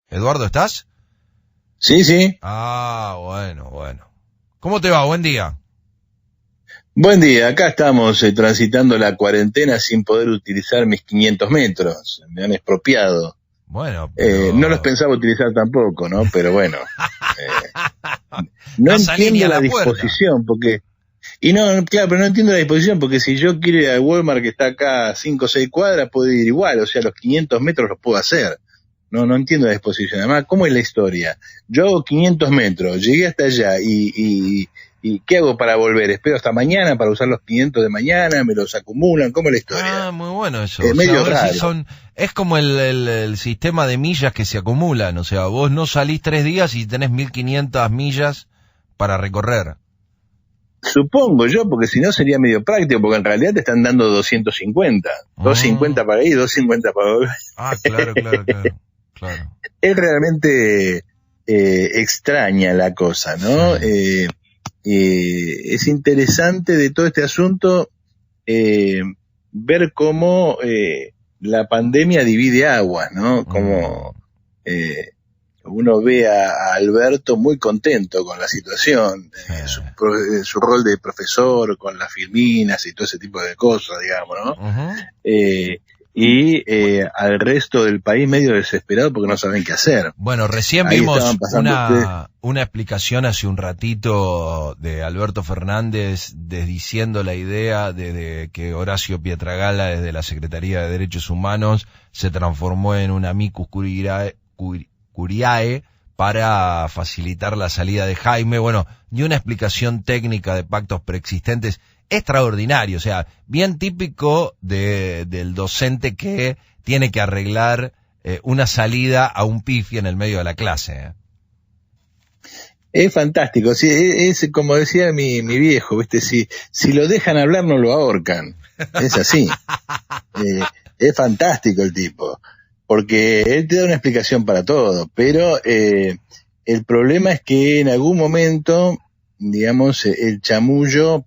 Eduardo, ¿estás? Sí, sí. Bueno. ¿Cómo te va? Buen día. Buen día, acá estamos transitando la cuarentena sin poder utilizar mis 500 metros. Me han expropiado. Bueno, No los pero... pensaba utilizar tampoco, ¿no? Pero bueno. No No salí ni entiendo a la la puerta. disposición, porque... Y no, claro, pero no entiendo la disposición, porque si yo quiero ir al Walmart que está acá a 5 o 6 cuadras, puedo ir igual, o sea, los 500 metros los puedo hacer. No entiendo la disposición. Además, ¿cómo es la historia? Yo hago 500 metros, llegué hasta allá y ¿qué hago para volver? ¿Espero hasta mañana para usar los 500 de mañana? ¿Me los acumulan? ¿Cómo es la historia? Muy bueno eso. Es O sea, medio vos decís, raro. es como el sistema de millas que se acumulan. O sea, vos no salís 3 días y tenés 1500 millas para recorrer. Supongo yo, porque si no sería medio práctico, porque en realidad te están dando 250. 250 para ir, 250 para volver. Claro. Es realmente extraña la cosa, ¿no? Sí. Es interesante de todo este asunto ver cómo la pandemia divide aguas, ¿no? Como uno ve a Alberto muy contento con la situación, su rol de profesor, con las filminas y todo ese tipo de cosas, digamos, ¿no? Al resto del país medio desesperado porque no saben qué hacer. Bueno, recién Ahí vimos estaban pasando una explicación hace un ratito de Alberto Fernández diciendo la idea de que Horacio Pietragala desde la Secretaría de Derechos Humanos se transformó en un amicus curiae para facilitar la salida de Jaime. Bueno, y una explicación técnica de pactos preexistentes extraordinario, o sea, bien típico del docente que tiene que arreglar una salida a un pifi en el medio de la clase. Es fantástico, sí, es como decía mi viejo, ¿viste? Si lo dejan hablar no lo ahorcan, es así. Es fantástico el tipo, porque él te da una explicación para todo, pero el problema es que en algún momento, digamos, el chamullo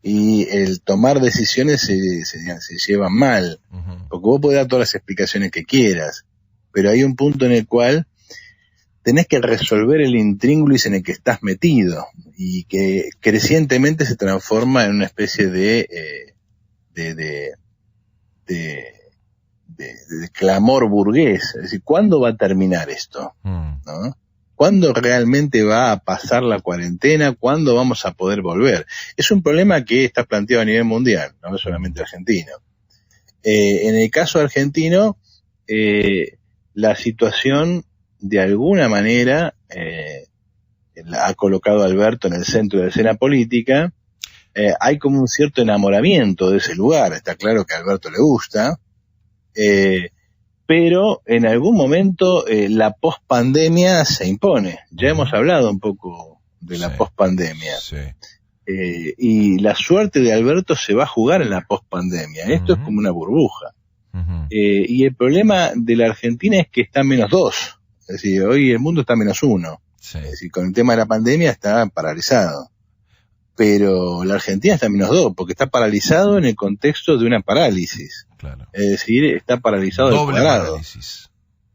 y el tomar decisiones se llevan mal, porque vos podés dar todas las explicaciones que quieras, pero hay un punto en el cual tenés que resolver el intríngulis en el que estás metido y que crecientemente se transforma en una especie de clamor burgués. Es decir, ¿cuándo va a terminar esto? ¿No? ¿Cuándo realmente va a pasar la cuarentena? ¿Cuándo vamos a poder volver? Es un problema que está planteado a nivel mundial, no es solamente argentino. En el caso argentino, la situación de alguna manera ha colocado a Alberto en el centro de la escena política. Hay como un cierto enamoramiento de ese lugar. Está claro que a Alberto le gusta, pero en algún momento la pospandemia se impone. Ya hemos hablado un poco de la pospandemia. Y la suerte de Alberto se va a jugar en la pospandemia. Esto es como una burbuja. Y el problema de la Argentina es que está -2. Es decir, hoy el mundo está -1. Es decir, con el tema de la pandemia está paralizado. Pero la Argentina está -2, porque está paralizado en el contexto de una parálisis. Claro. Es decir, está paralizado al cuadrado. Parálisis.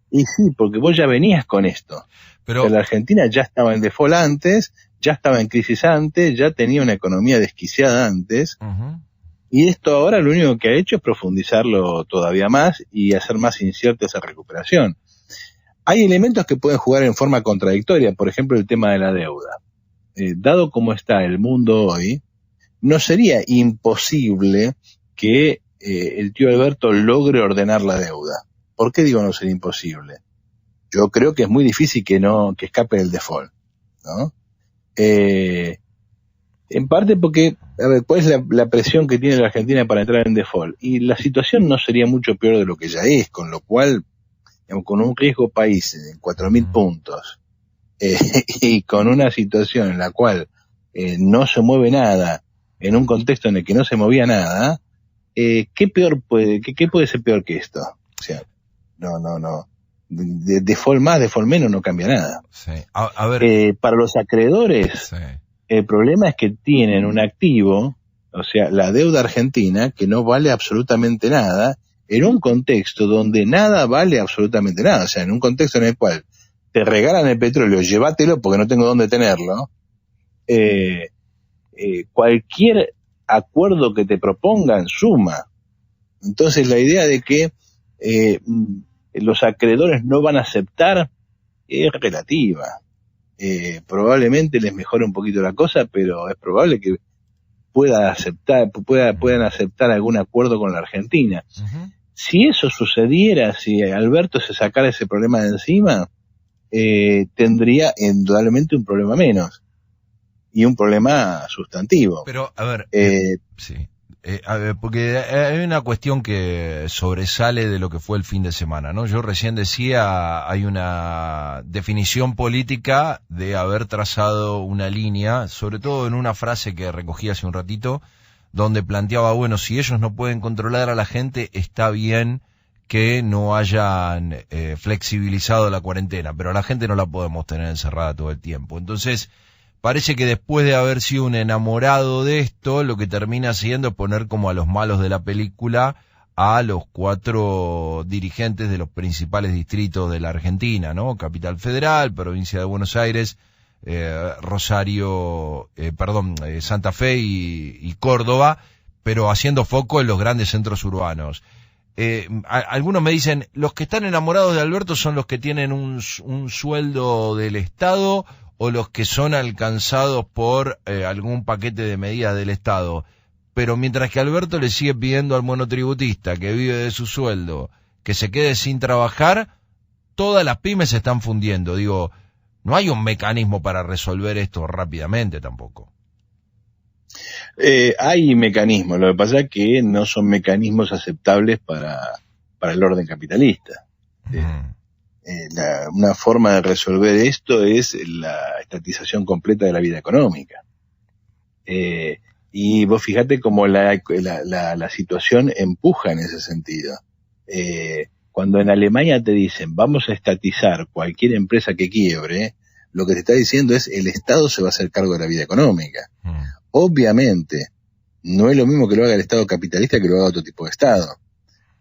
Y sí, porque vos ya venías con esto. Pero la Argentina ya estaba en default antes, ya estaba en crisis antes, ya tenía una economía desquiciada antes. Y esto ahora lo único que ha hecho es profundizarlo todavía más y hacer más incierta esa recuperación. Hay elementos que pueden jugar en forma contradictoria, por ejemplo el tema de la deuda. Dado como está el mundo hoy, no sería imposible que el tío Alberto logre ordenar la deuda. ¿Por qué digo no sería imposible? Yo creo que es muy difícil que escape del default, ¿no? En parte porque, a ver, ¿cuál es la presión que tiene la Argentina para entrar en default? Y la situación no sería mucho peor de lo que ya es, con lo cual, digamos, con un riesgo país en 4.000 puntos, y con una situación en la cual no se mueve nada, en un contexto en el que no se movía nada, ¿qué puede ser peor que esto? O sea, no. De default más, default menos no cambia nada. Sí. A ver. Para los acreedores, el problema es que tienen un activo, o sea, la deuda argentina, que no vale absolutamente nada, en un contexto donde nada vale absolutamente nada, o sea, en un contexto en el cual te regalan el petróleo, llévatelo porque no tengo dónde tenerlo, cualquier acuerdo que te propongan suma. Entonces la idea de que los acreedores no van a aceptar es relativa. Probablemente les mejore un poquito la cosa, pero es probable que puedan aceptar algún acuerdo con la Argentina. Ujú. Si eso sucediera, si Alberto se sacara ese problema de encima, tendría indudablemente un problema menos, y un problema sustantivo. Pero, a ver, sí. A ver, porque hay una cuestión que sobresale de lo que fue el fin de semana, ¿no? Yo recién decía, hay una definición política de haber trazado una línea, sobre todo en una frase que recogí hace un ratito, donde planteaba, bueno, si ellos no pueden controlar a la gente, está bien que no hayan flexibilizado la cuarentena, pero a la gente no la podemos tener encerrada todo el tiempo. Entonces, parece que después de haber sido un enamorado de esto, lo que termina haciendo es poner como a los malos de la película a los 4 dirigentes de los principales distritos de la Argentina, ¿no? Capital Federal, Provincia de Buenos Aires, Santa Fe y Córdoba, pero haciendo foco en los grandes centros urbanos. Algunos me dicen, los que están enamorados de Alberto son los que tienen un sueldo del Estado, o los que son alcanzados por algún paquete de medidas del Estado. Pero mientras que Alberto le sigue pidiendo al monotributista que vive de su sueldo que se quede sin trabajar, todas las pymes se están fundiendo. Digo, no hay un mecanismo para resolver esto rápidamente tampoco. Hay mecanismos, lo que pasa es que no son mecanismos aceptables para el orden capitalista. Una forma de resolver esto es la estatización completa de la vida económica. Y vos fijate cómo la situación empuja en ese sentido. Cuando en Alemania te dicen vamos a estatizar cualquier empresa que quiebre, lo que te está diciendo es el Estado se va a hacer cargo de la vida económica. Obviamente, no es lo mismo que lo haga el Estado capitalista que lo haga otro tipo de Estado.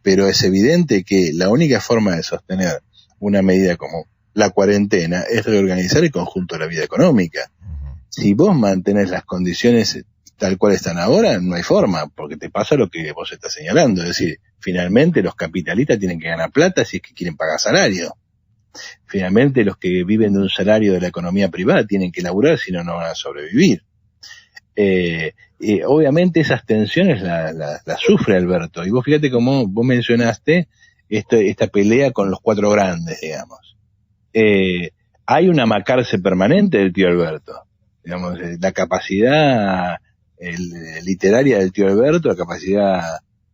Pero es evidente que la única forma de sostener una medida como la cuarentena es reorganizar el conjunto de la vida económica. Si vos mantenés las condiciones tal cual están ahora, no hay forma, porque te pasa lo que vos estás señalando, es decir, finalmente los capitalistas tienen que ganar plata si es que quieren pagar salario. Finalmente los que viven de un salario de la economía privada tienen que laburar, si no, no van a sobrevivir. Obviamente esas tensiones las sufre Alberto, y vos fíjate cómo vos mencionaste esta pelea con los 4 grandes, digamos. Hay una macarse permanente del tío Alberto, digamos, la capacidad literaria del tío Alberto, la capacidad,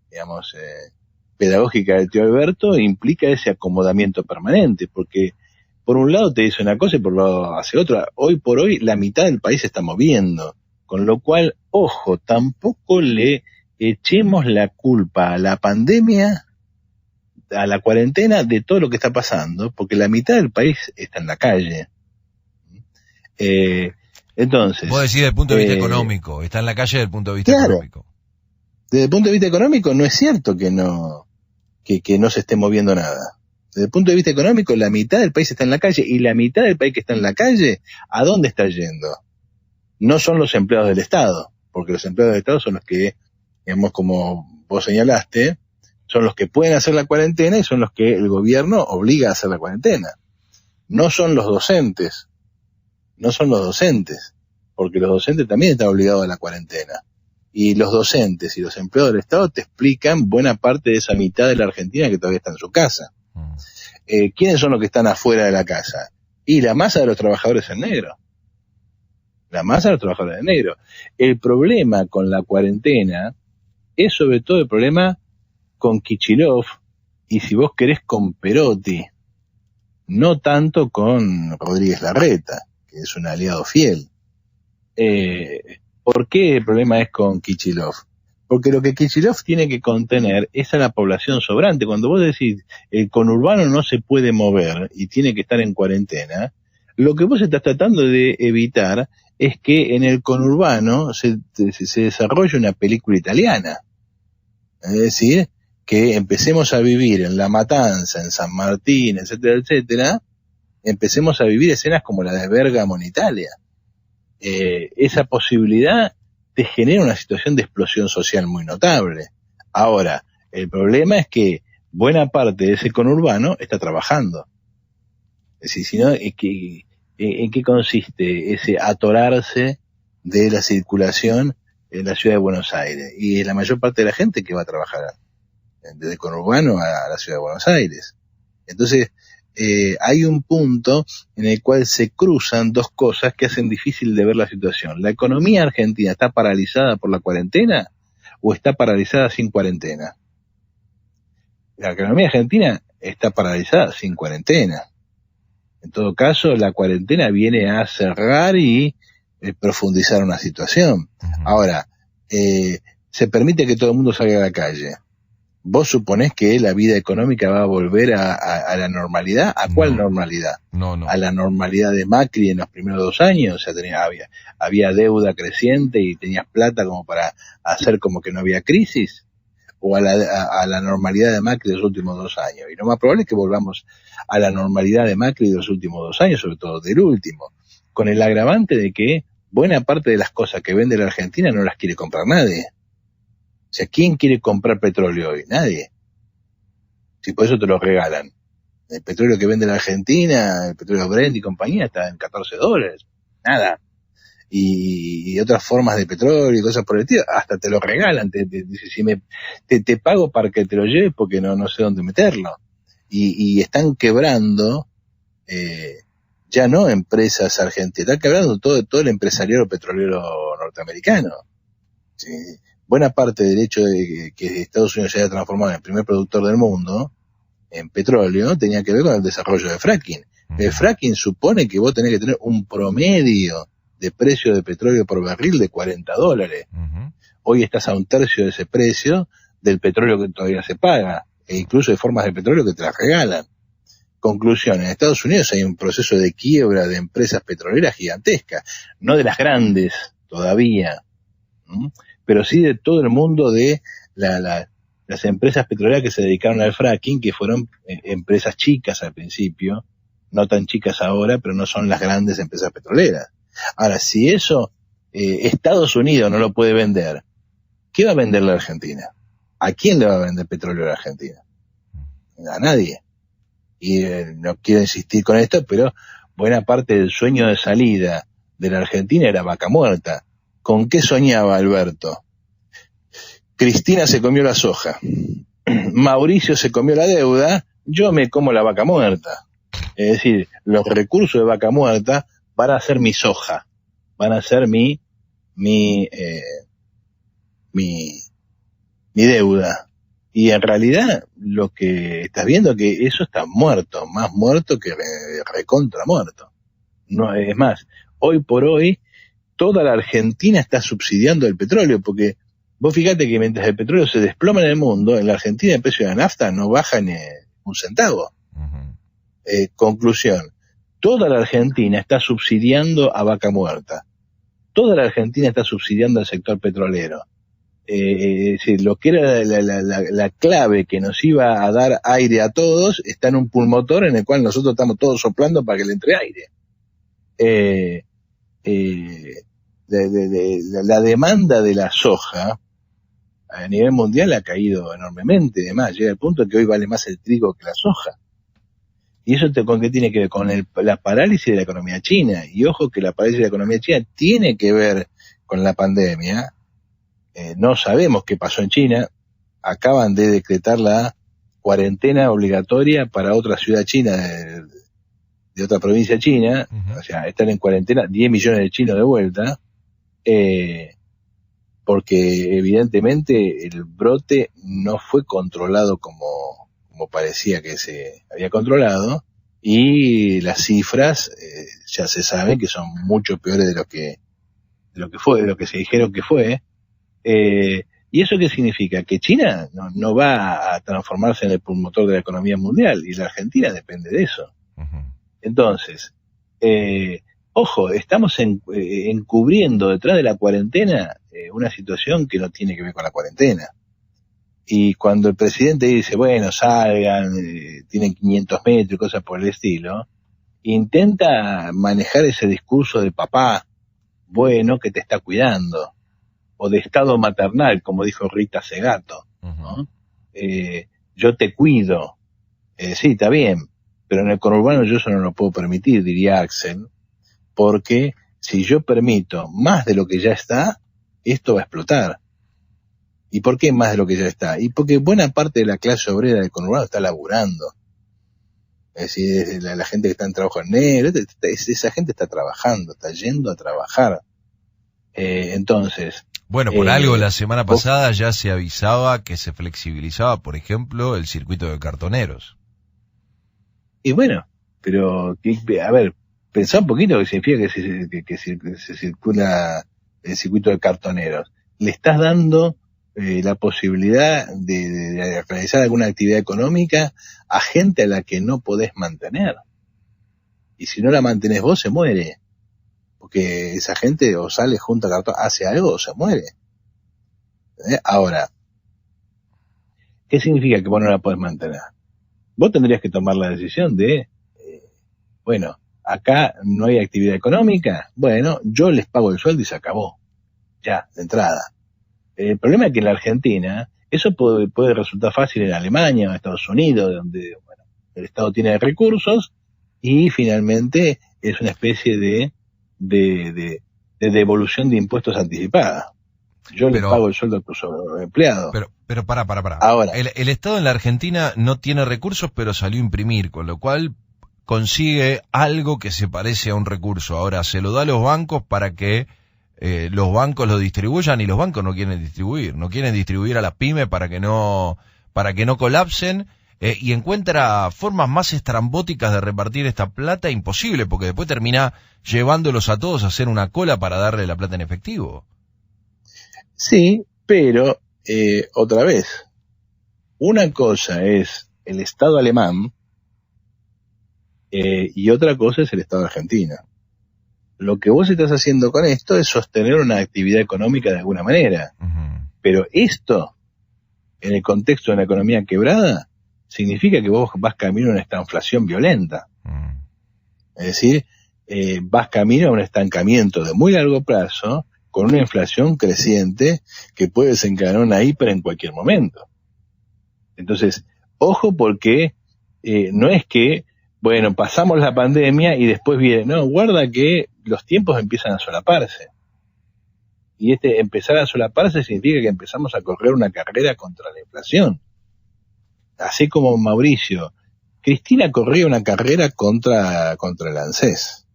digamos, pedagógica del tío Alberto implica ese acomodamiento permanente, porque por un lado te dice una cosa y por otro lado hace otra. Hoy por hoy la mitad del país se está moviendo, con lo cual, ojo, tampoco le echemos la culpa a la pandemia, a la cuarentena, de todo lo que está pasando, porque la mitad del país está en la calle. Entonces... Vos decís desde el punto de vista económico, está en la calle desde el punto de vista económico. Desde el punto de vista económico no es cierto que no se esté moviendo nada. Desde el punto de vista económico, la mitad del país está en la calle, y la mitad del país que está en la calle, ¿a dónde está yendo? No son los empleados del Estado, porque los empleados del Estado son los que, digamos, como vos señalaste, son los que pueden hacer la cuarentena y son los que el gobierno obliga a hacer la cuarentena. No son los docentes, porque los docentes también están obligados a la cuarentena. Y los docentes y los empleados del Estado te explican buena parte de esa mitad de la Argentina que todavía está en su casa. ¿Quiénes son los que están afuera de la casa? Y la masa de los trabajadores en negro. El problema con la cuarentena es sobre todo el problema con Kicillof, y si vos querés con Perotti, no tanto con Rodríguez Larreta, que es un aliado fiel. ¿Por qué el problema es con Kicillof? Porque lo que Kicillof tiene que contener es a la población sobrante. Cuando vos decís el conurbano no se puede mover y tiene que estar en cuarentena, lo que vos estás tratando de evitar es que en el conurbano se desarrolle una película italiana. Es decir, que empecemos a vivir en La Matanza, en San Martín, etcétera, etcétera, empecemos a vivir escenas como la de Bérgamo en Italia. Esa posibilidad te genera una situación de explosión social muy notable. Ahora, el problema es que buena parte de ese conurbano está trabajando. Es decir, si no, ¿en qué consiste ese atorarse de la circulación en la ciudad de Buenos Aires? Y la mayor parte de la gente que va a trabajar desde el conurbano a la ciudad de Buenos Aires. Entonces, hay un punto en el cual se cruzan dos cosas que hacen difícil de ver la situación. ¿La economía argentina está paralizada por la cuarentena o está paralizada sin cuarentena? La economía argentina está paralizada sin cuarentena. En todo caso, la cuarentena viene a cerrar y profundizar una situación. Ahora, se permite que todo el mundo salga a la calle. ¿Vos suponés que la vida económica va a volver a la normalidad? ¿A cuál normalidad? No. ¿A la normalidad de Macri en los primeros 2 años? O sea, había deuda creciente y tenías plata como para hacer como que no había crisis. ¿O a la normalidad de Macri de los últimos 2 años? Y lo más probable es que volvamos a la normalidad de Macri de los últimos 2 años, sobre todo del último, con el agravante de que buena parte de las cosas que vende la Argentina no las quiere comprar nadie. O sea, ¿quién quiere comprar petróleo hoy? Nadie. Si por eso te lo regalan. El petróleo que vende la Argentina, el petróleo Brent y compañía, está en $14. Nada. Y otras formas de petróleo y cosas por el estilo, hasta te lo regalan. Te pago para que te lo lleves porque no sé dónde meterlo. Y están quebrando, ya no empresas argentinas, están quebrando todo el empresariado petrolero norteamericano. ¿Sí? Buena parte del hecho de que Estados Unidos se haya transformado en el primer productor del mundo en petróleo tenía que ver con el desarrollo de fracking. El fracking supone que vos tenés que tener un promedio de precio de petróleo por barril de $40. Hoy estás a 1/3 de ese precio del petróleo que todavía se paga, e incluso hay formas de petróleo que te las regalan. Conclusión, en Estados Unidos hay un proceso de quiebra de empresas petroleras gigantesca, no de las grandes todavía, pero sí de todo el mundo de las empresas petroleras que se dedicaron al fracking, que fueron empresas chicas al principio, no tan chicas ahora, pero no son las grandes empresas petroleras. Ahora, si eso Estados Unidos no lo puede vender, ¿qué va a vender la Argentina? ¿A quién le va a vender petróleo a la Argentina? A nadie. Y no quiero insistir con esto, pero buena parte del sueño de salida de la Argentina era Vaca Muerta. ¿Con qué soñaba Alberto? Cristina se comió la soja, Mauricio se comió la deuda, yo me como la vaca muerta. Es decir, los recursos de Vaca Muerta van a ser mi soja, van a ser mi deuda. Y en realidad lo que estás viendo es que eso está muerto, más muerto que recontra muerto. No, es más, hoy por hoy toda la Argentina está subsidiando el petróleo, porque vos fíjate que mientras el petróleo se desploma en el mundo, en la Argentina el precio de la nafta no baja ni un centavo. Conclusión, toda la Argentina está subsidiando a Vaca Muerta. Toda la Argentina está subsidiando al sector petrolero. Es decir, lo que era la clave que nos iba a dar aire a todos está en un pulmotor en el cual nosotros estamos todos soplando para que le entre aire. La demanda de la soja a nivel mundial ha caído enormemente. Además, llega al punto que hoy vale más el trigo que la soja. ¿Y eso con qué tiene que ver? Con la parálisis de la economía china. Y ojo que la parálisis de la economía china tiene que ver con la pandemia. No sabemos qué pasó en China. Acaban de decretar la cuarentena obligatoria para otra ciudad china de otra provincia china. O sea, están en cuarentena 10 millones de chinos de vuelta. Porque evidentemente el brote no fue controlado como parecía que se había controlado, y las cifras ya se sabe que son mucho peores de lo que se dijeron que fue. ¿Y eso qué significa? Que China no va a transformarse en el pulmotor de la economía mundial, y la Argentina depende de eso. Entonces, ojo, estamos encubriendo detrás de la cuarentena una situación que no tiene que ver con la cuarentena. Y cuando el presidente dice, bueno, salgan, tienen 500 metros y cosas por el estilo, intenta manejar ese discurso de papá bueno que te está cuidando, o de estado maternal, como dijo Rita Segato, ¿no? Yo te cuido. Sí, está bien, pero en el conurbano yo eso no lo puedo permitir, diría Axel, porque si yo permito más de lo que ya está, esto va a explotar. ¿Y por qué más de lo que ya está? Y porque buena parte de la clase obrera del conurbano está laburando. Es decir, la gente que está en trabajo en negro, esa gente está trabajando, está yendo a trabajar. Entonces... Bueno, por algo la semana pasada ya se avisaba que se flexibilizaba, por ejemplo, el circuito de cartoneros. Y bueno, pero, a ver, pensá un poquito lo que significa que se circula el circuito de cartoneros. Le estás dando la posibilidad de realizar alguna actividad económica a gente a la que no podés mantener. Y si no la mantenés vos, se muere. Porque esa gente o sale junto a cartón, hace algo o se muere. Ahora, ¿qué significa que vos no la podés mantener? Vos tendrías que tomar la decisión de, bueno, acá no hay actividad económica, bueno, yo les pago el sueldo y se acabó. Ya, de entrada. El problema es que en la Argentina, eso puede resultar fácil en Alemania o en Estados Unidos, donde bueno, el Estado tiene recursos y finalmente es una especie de devolución de impuestos anticipada. Yo le pago el sueldo a tus empleados. Pero para. Ahora, el Estado en la Argentina no tiene recursos, pero salió a imprimir, con lo cual consigue algo que se parece a un recurso. Ahora se lo da a los bancos para que los bancos lo distribuyan, y los bancos no quieren distribuir a las pymes para que no colapsen, y encuentra formas más estrambóticas de repartir esta plata imposible, porque después termina llevándolos a todos a hacer una cola para darle la plata en efectivo. Sí, pero otra vez, una cosa es el Estado alemán y otra cosa es el Estado argentino. Lo que vos estás haciendo con esto es sostener una actividad económica de alguna manera. Uh-huh. Pero esto, en el contexto de una economía quebrada, significa que vos vas camino a una estanflación violenta. Uh-huh. Es decir, vas camino a un estancamiento de muy largo plazo, con una inflación creciente que puede desencadenar una hiper en cualquier momento. Entonces, ojo, porque no es que, bueno, pasamos la pandemia y después viene, no, guarda que los tiempos empiezan a solaparse. Y empezar a solaparse significa que empezamos a correr una carrera contra la inflación. Así como Mauricio, Cristina corría una carrera contra el ANSES.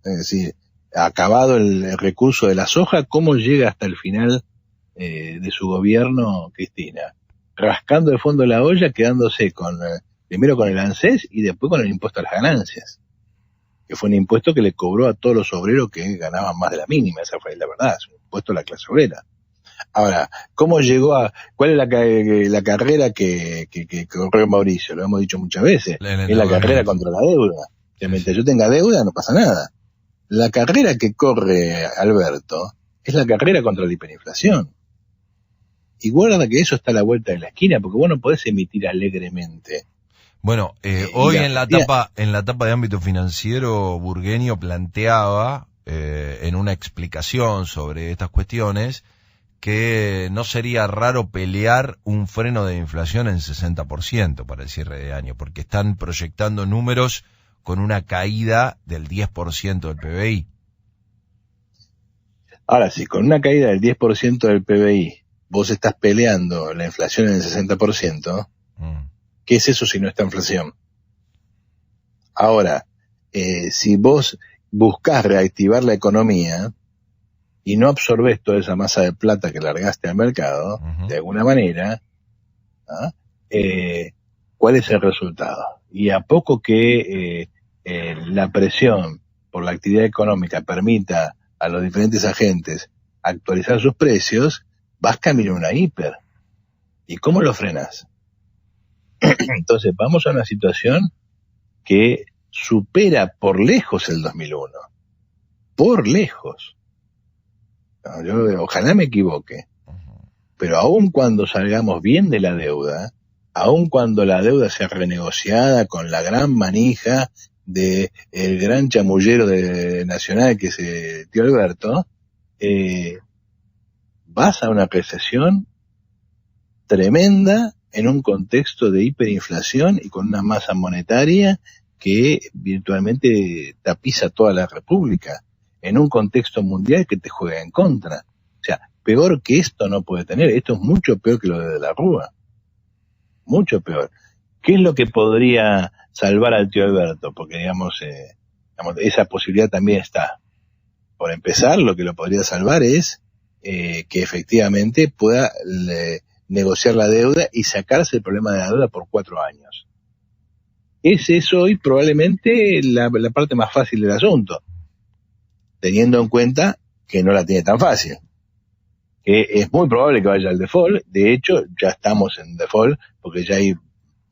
Es decir, acabado el recurso de la soja, ¿cómo llega hasta el final de su gobierno Cristina? Rascando el fondo de la olla, quedándose primero con el ANSES y después con el impuesto a las ganancias, que fue un impuesto que le cobró a todos los obreros que ganaban más de la mínima. Esa fue la verdad, es un impuesto a la clase obrera. Ahora, ¿cómo llegó cuál es la carrera que corrió Mauricio? Lo hemos dicho muchas veces, es la carrera contra la deuda. Que mientras yo tenga deuda no pasa nada. La carrera que corre Alberto es la carrera contra la hiperinflación. Y guarda que eso está a la vuelta de la esquina, porque vos no podés emitir alegremente. Bueno, hoy en la etapa de ámbito financiero, Burgueño planteaba en una explicación sobre estas cuestiones que no sería raro pelear un freno de inflación en 60% para el cierre de año, porque están proyectando números con una caída del 10% del PBI. Ahora, si con una caída del 10% del PBI vos estás peleando la inflación en el 60%, ¿qué es eso si no está inflación? Ahora, si vos buscás reactivar la economía y no absorbés toda esa masa de plata que largaste al mercado, de alguna manera, ¿cuál es el resultado? Y a poco que la presión por la actividad económica permita a los diferentes agentes actualizar sus precios, vas camino a una hiper. ¿Y cómo lo frenas? Entonces vamos a una situación que supera por lejos el 2001. Por lejos. No, ojalá me equivoque. pero aun cuando salgamos bien de la deuda, aun cuando la deuda sea renegociada con la gran manija de el gran chamullero nacional que es tío Alberto, vas a una recesión tremenda en un contexto de hiperinflación y con una masa monetaria que virtualmente tapiza toda la república, en un contexto mundial que te juega en contra. O sea, peor que esto no puede tener. Esto es mucho peor que lo de la Rúa. Mucho peor. ¿Qué es lo que podría salvar al tío Alberto? Porque, digamos, esa posibilidad también está. Por empezar, lo que lo podría salvar es que efectivamente pueda negociar la deuda y sacarse el problema de la deuda por 4 años. Ese es hoy probablemente la parte más fácil del asunto, teniendo en cuenta que no la tiene tan fácil. Que es muy probable que vaya al default. De hecho, ya estamos en default, porque ya hay,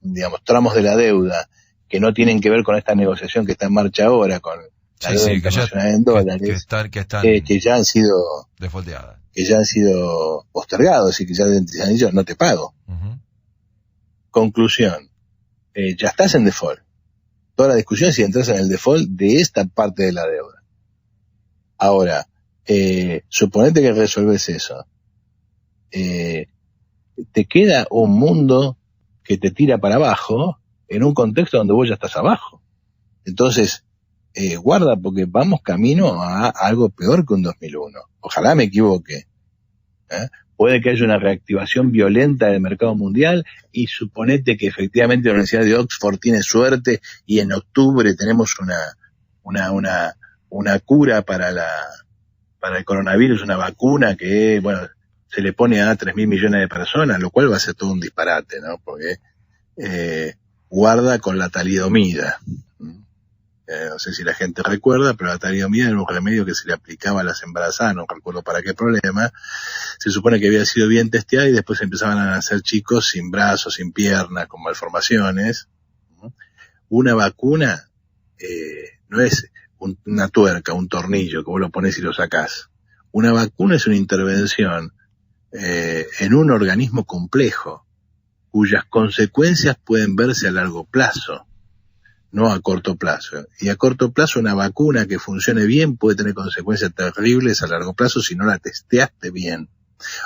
digamos, tramos de la deuda que no tienen que ver con esta negociación que está en marcha ahora, con la deuda internacional en dólares, que ya han sido defaulteadas, que ya han sido postergados y que ya han dicho no te pago. Uh-huh. Conclusión, ya estás en default. Toda la discusión es si entras en el default de esta parte de la deuda. Ahora, suponete que resolves eso. Te queda un mundo que te tira para abajo en un contexto donde vos ya estás abajo. Entonces, guarda, porque vamos camino a algo peor que un 2001. Ojalá me equivoque. Puede que haya una reactivación violenta del mercado mundial y suponete que efectivamente la Universidad de Oxford tiene suerte y en octubre tenemos una cura para el coronavirus, una vacuna que, bueno, se le pone a 3.000 millones de personas, lo cual va a ser todo un disparate, ¿no? Porque guarda con la talidomida. No sé si la gente recuerda, pero la talidomida era un remedio que se le aplicaba a las embarazadas, no recuerdo para qué problema. Se supone que había sido bien testeada y después empezaban a nacer chicos sin brazos, sin piernas, con malformaciones. Una vacuna no es una tuerca, un tornillo que vos lo pones y lo sacás. Una vacuna es una intervención en un organismo complejo, cuyas consecuencias pueden verse a largo plazo, no a corto plazo. Y a corto plazo una vacuna que funcione bien puede tener consecuencias terribles a largo plazo si no la testeaste bien.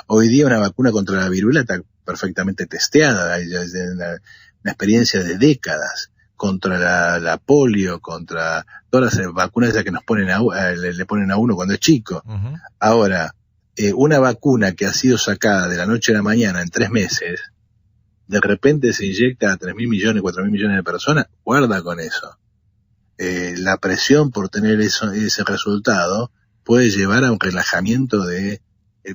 Hoy día una vacuna contra la viruela está perfectamente testeada, hay una experiencia de décadas contra la polio, contra todas las vacunas esas que nos ponen le ponen a uno cuando es chico. Uh-huh. Ahora, una vacuna que ha sido sacada de la noche a la mañana en 3 meses, de repente se inyecta a 3.000 millones, 4.000 millones de personas, guarda con eso. La presión por tener ese resultado puede llevar a un relajamiento del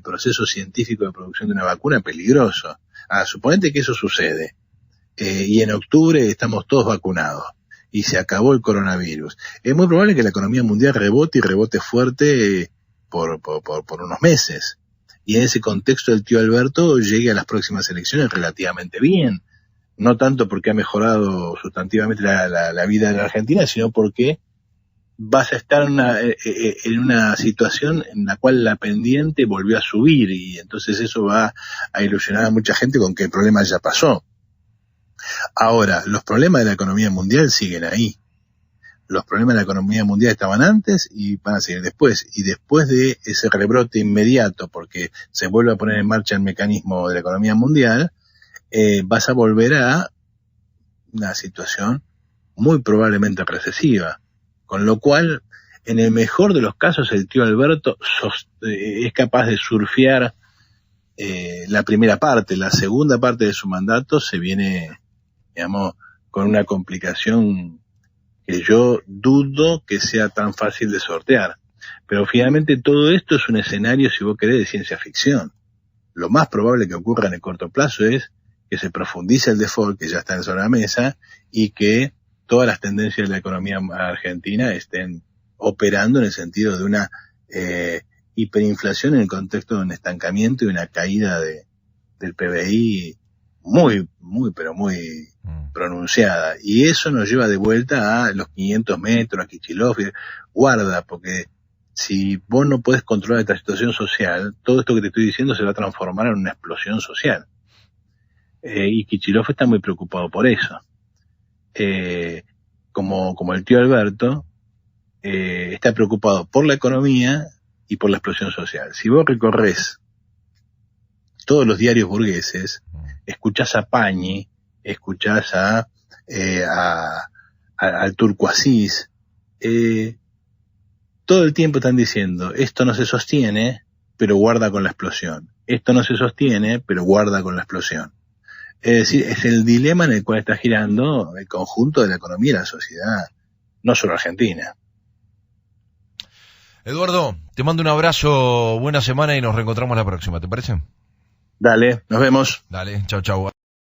proceso científico de producción de una vacuna peligroso. Suponete que eso sucede. Y en octubre estamos todos vacunados y se acabó el coronavirus. Es muy probable que la economía mundial rebote y rebote fuerte por unos meses. Y en ese contexto el tío Alberto llegue a las próximas elecciones relativamente bien. No tanto porque ha mejorado sustantivamente la vida de la Argentina, sino porque vas a estar en una situación en la cual la pendiente volvió a subir y entonces eso va a ilusionar a mucha gente con que el problema ya pasó. Ahora, los problemas de la economía mundial siguen ahí. Los problemas de la economía mundial estaban antes y van a seguir después. Y después de ese rebrote inmediato, porque se vuelve a poner en marcha el mecanismo de la economía mundial, vas a volver a una situación muy probablemente recesiva. Con lo cual, en el mejor de los casos, el tío Alberto es capaz de surfear la primera parte. La segunda parte de su mandato se viene, digamos, con una complicación que yo dudo que sea tan fácil de sortear. Pero finalmente todo esto es un escenario, si vos querés, de ciencia ficción. Lo más probable que ocurra en el corto plazo es que se profundice el default, que ya está sobre la mesa, y que todas las tendencias de la economía argentina estén operando en el sentido de una hiperinflación en el contexto de un estancamiento y una caída del PBI muy pronunciada. Y eso nos lleva de vuelta a los 500 metros, a Kicillof. Guarda, porque si vos no podés controlar esta situación social, todo esto que te estoy diciendo se va a transformar en una explosión social. Y Kicillof está muy preocupado por eso. Como el tío Alberto, está preocupado por la economía y por la explosión social. Si vos recorres todos los diarios burgueses, escuchás a Pañi, escuchás al Turco Asís, todo el tiempo están diciendo, esto no se sostiene, pero guarda con la explosión. Esto no se sostiene, pero guarda con la explosión. Es decir, es el dilema en el cual está girando el conjunto de la economía y la sociedad, no solo Argentina. Eduardo, te mando un abrazo, buena semana y nos reencontramos la próxima, ¿te parece? Dale, nos vemos. Dale, chau, chau.